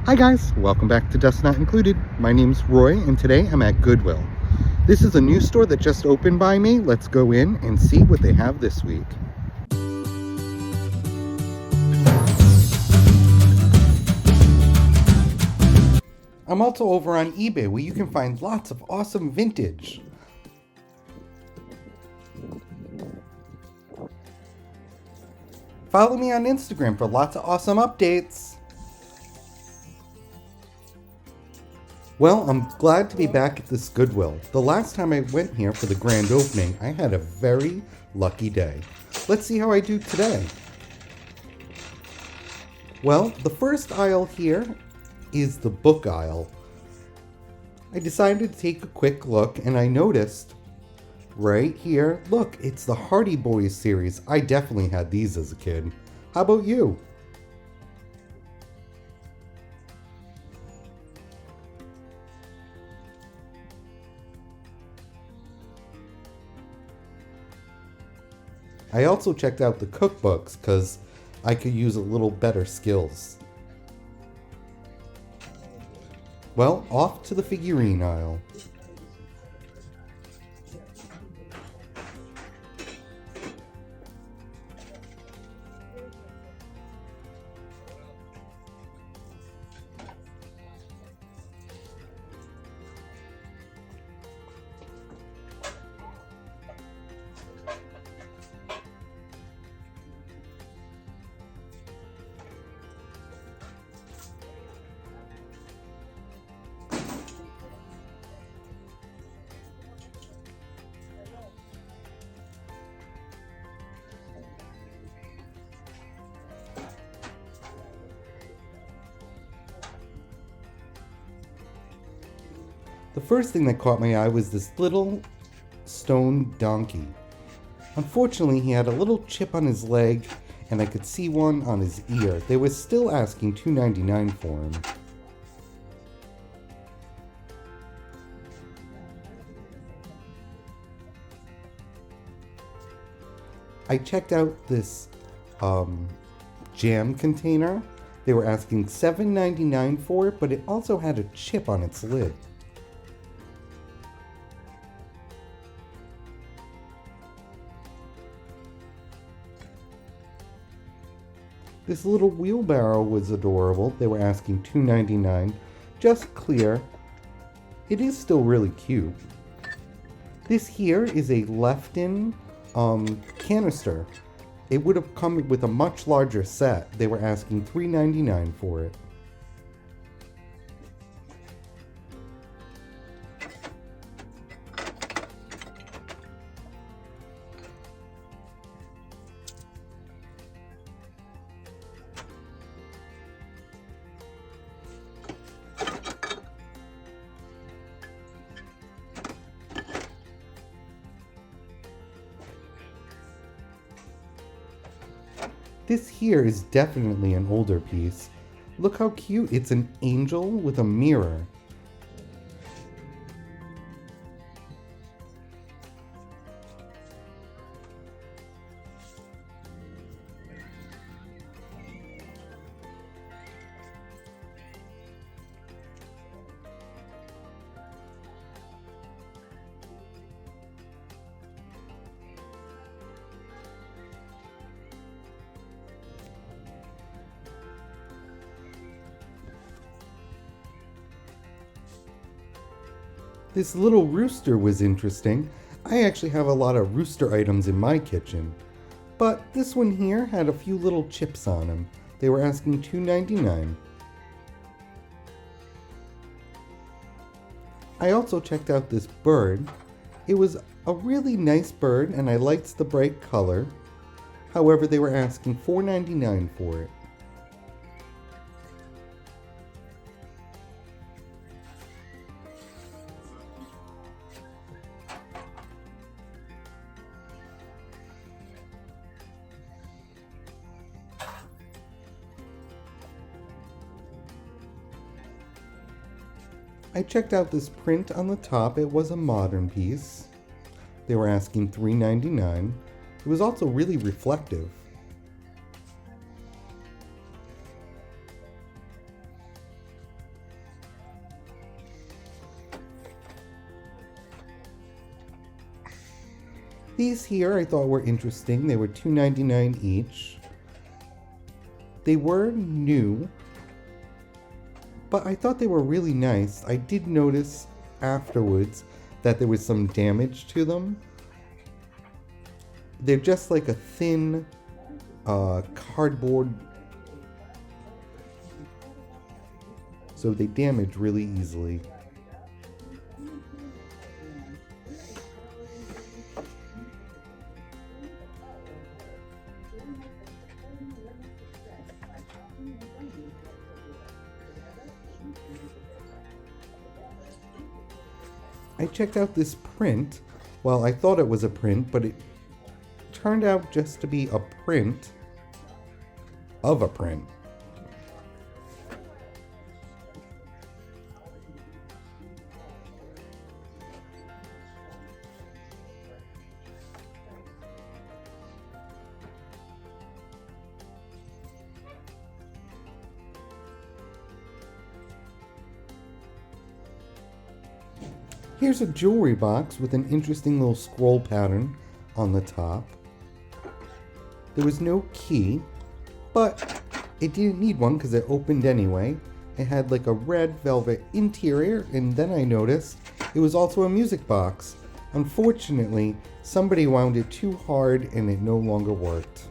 Hi guys, welcome back to Dust Not Included. My name's Roy and today I'm at Goodwill. This is a new store that just opened by me. Let's go in and see what they have this week. I'm also over on eBay where you can find lots of awesome vintage. Follow me on Instagram for lots of awesome updates. Well, I'm glad to be back at this Goodwill. The last time I went here for the grand opening, I had a very lucky day. Let's see how I do today. Well, the first aisle here is the book aisle. I decided to take a quick look and I noticed right here, look, it's the Hardy Boys series. I definitely had these as a kid. How about you? I also checked out the cookbooks because I could use a little better skills. Well, off to the figurine aisle. The first thing that caught my eye was this little stone donkey. Unfortunately, he had a little chip on his leg, and I could see one on his ear. They were still asking $2.99 for him. I checked out this jam container. They were asking $7.99 for it, but it also had a chip on its lid. This little wheelbarrow was adorable. They were asking $2.99. Just clear. It is still really cute. This here is a left-in canister. It would have come with a much larger set. They were asking $3.99 for it. This here is definitely an older piece. Look how cute. It's an angel with a mirror. This little rooster was interesting. I actually have a lot of rooster items in my kitchen. But this one here had a few little chips on them. They were asking $2.99. I also checked out this bird. It was a really nice bird and I liked the bright color. However, they were asking $4.99 for it. I checked out this print on the top. It was a modern piece. They were asking $3.99. It was also really reflective. These here I thought were interesting. They were $2.99 each. They were new, but I thought they were really nice. I did notice afterwards that there was some damage to them. They're just like a thin cardboard, so they damage really easily. I checked out this print. Well, I thought it was a print, but it turned out just to be a print of a print. Here's a jewelry box with an interesting little scroll pattern on the top. There was no key, but it didn't need one because it opened anyway. It had like a red velvet interior, and then I noticed it was also a music box. Unfortunately, somebody wound it too hard and it no longer worked.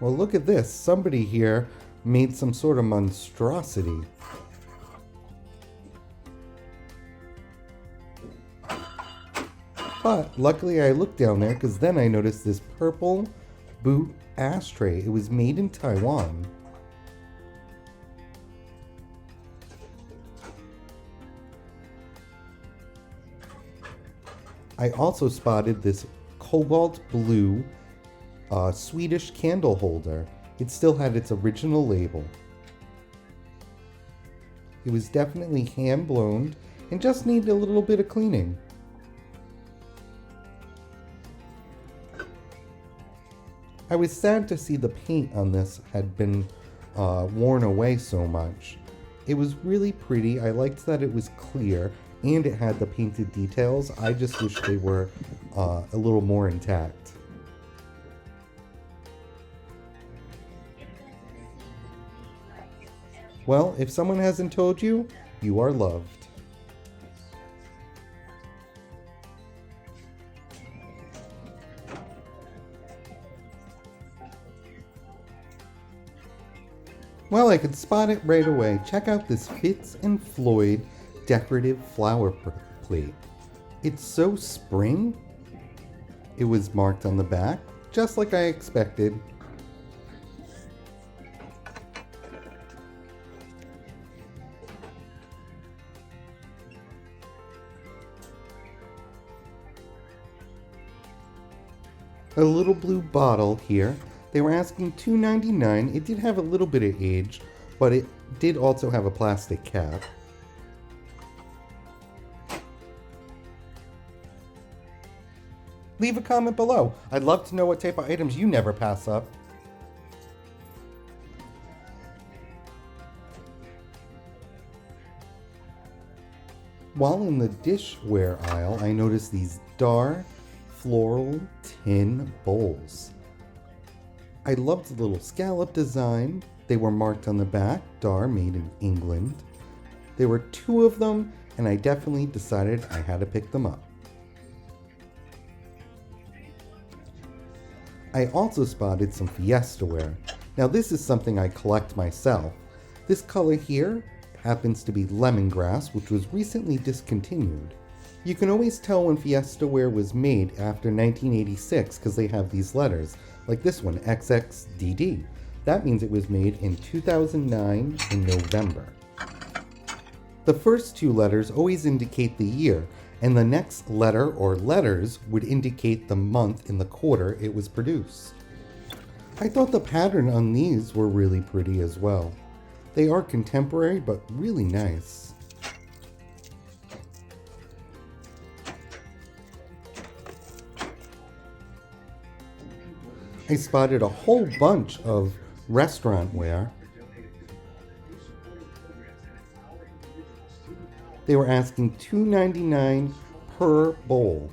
Well, look at this. Somebody here made some sort of monstrosity. But luckily I looked down there because then I noticed this purple boot ashtray. It was made in Taiwan. I also spotted this cobalt blue Swedish candle holder. It still had its original label. It was definitely hand blown and just needed a little bit of cleaning. I was sad to see the paint on this had been worn away so much. It was really pretty. I liked that it was clear and it had the painted details. I just wish they were a little more intact. Well, if someone hasn't told you, you are loved. Well, I could spot it right away. Check out this Fitz and Floyd decorative flower plate. It's so spring. It was marked on the back, just like I expected. A little blue bottle here. They were asking $2.99. It did have a little bit of age, but it did also have a plastic cap. Leave a comment below. I'd love to know what type of items you never pass up. While in the dishware aisle, I noticed these dark floral tin bowls. I loved the little scallop design. They were marked on the back, Dar, made in England. There were 2 of them, and I definitely decided I had to pick them up. I also spotted some Fiesta ware. Now this is something I collect myself. This color here happens to be lemongrass, which was recently discontinued. You can always tell when Fiesta ware was made after 1986 because they have these letters, like this one, XXDD. That means it was made in 2009 in November. The first 2 letters always indicate the year, and the next letter or letters would indicate the month in the quarter it was produced. I thought the pattern on these were really pretty as well. They are contemporary, but really nice. I spotted a whole bunch of restaurant ware. They were asking $2.99 per bowl.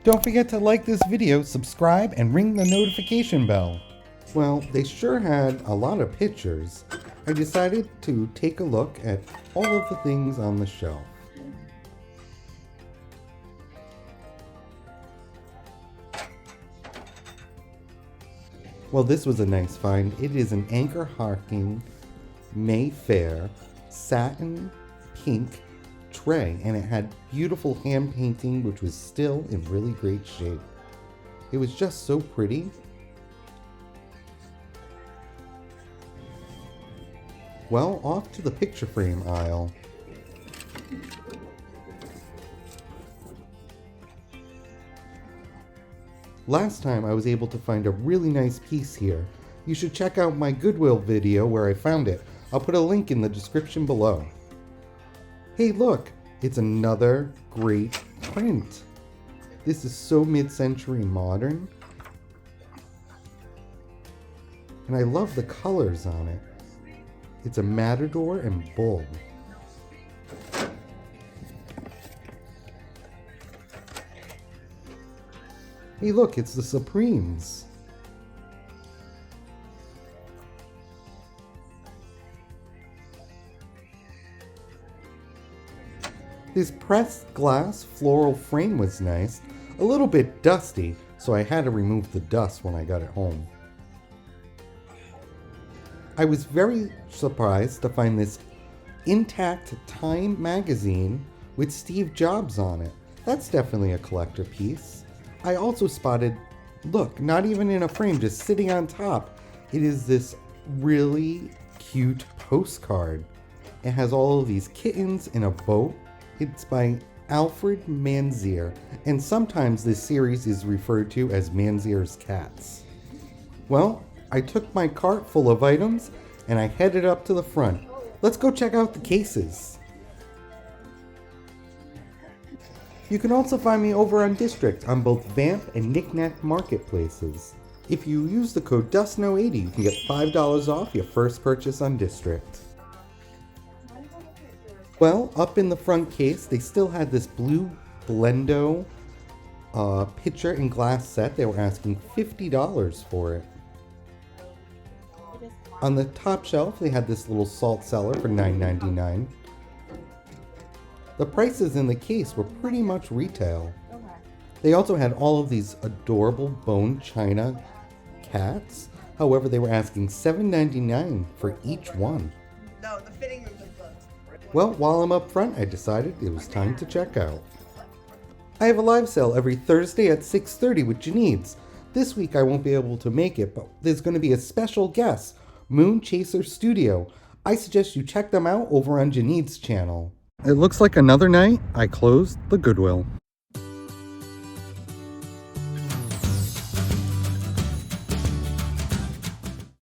Don't forget to like this video, subscribe, and ring the notification bell. Well, they sure had a lot of pictures. I decided to take a look at all of the things on the shelf. Well, this was a nice find. It is an Anchor Harking Mayfair satin pink tray, and it had beautiful hand painting, which was still in really great shape. It was just so pretty. Well, off to the picture frame aisle. Last time I was able to find a really nice piece here. You should check out my Goodwill video where I found it. I'll put a link in the description below. Hey look, it's another great print. This is so mid-century modern. And I love the colors on it. It's a matador and bull. Hey look, it's the Supremes. This pressed glass floral frame was nice, a little bit dusty, so I had to remove the dust when I got it home. I was very surprised to find this intact Time magazine with Steve Jobs on it. That's definitely a collector piece. I also spotted, look, not even in a frame, just sitting on top. It is this really cute postcard. It has all of these kittens in a boat. It's by Alfred Manzier, and sometimes this series is referred to as Manzier's Cats. Well, I took my cart full of items and I headed up to the front. Let's go check out the cases. You can also find me over on District on both Vamp and Knickknack marketplaces. If you use the code DustKnow80, you can get $5 off your first purchase on District. Well, up in the front case, they still had this blue Blendo pitcher and glass set. They were asking $50 for it. On the top shelf, they had this little salt cellar for $9.99. The prices in the case were pretty much retail. They also had all of these adorable bone china cats. However, they were asking $7.99 for each one. No, the fitting room was closed. Well, while I'm up front, I decided it was time to check out. I have a live sale every Thursday at 6:30 with Janine's. This week I won't be able to make it, but there's going to be a special guest, Moon Chaser Studio. I suggest you check them out over on Janine's channel. It looks like another night I closed the Goodwill.